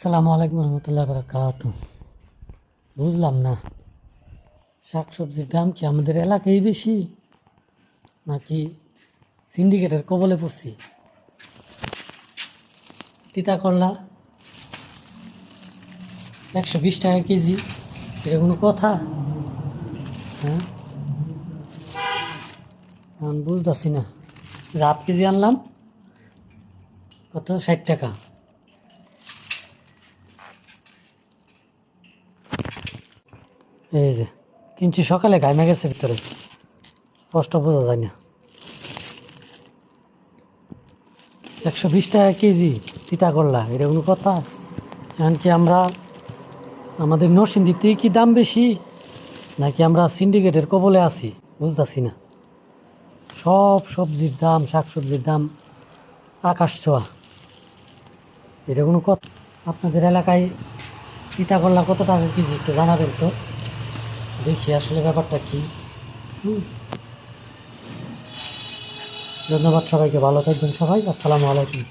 আসসালামু আলাইকুম রহমতুল্লাহ বারাকাত। বুঝলাম না, শাকসবজির দাম কি আমাদের এলাকায় বেশি নাকি সিন্ডিকেটের কবলে পড়ছি? তিতা করলা 120 টাকা কেজি, এটা কোনো কথা? হ্যাঁ, এখন বুঝতেছি না। হাফ কেজি আনলাম কত, 60 টাকা। এই যে কিনছি সকালে, গাইমা গেছে ভিতরে, স্পষ্ট বোঝা যায় না। 120 টাকা কেজি তিতা করলা, এটা কোনো কথা? এমনকি আমরা আমাদের নরসিংদীতেই কি দাম বেশি নাকি আমরা সিন্ডিকেটের কবলে আছি? বুঝতেছি না। সব সবজির দাম, শাকসবজির দাম আকাশ ছোঁয়া, এটা কোনো কথা? আপনাদের এলাকায় তিতা করলা কত টাকা কেজি একটু জানাবেন তো, দেখি আসলে ব্যাপারটা কি। হুম, ধন্যবাদ সবাইকে, ভালো থাকবেন সবাই, আসসালামু আলাইকুম।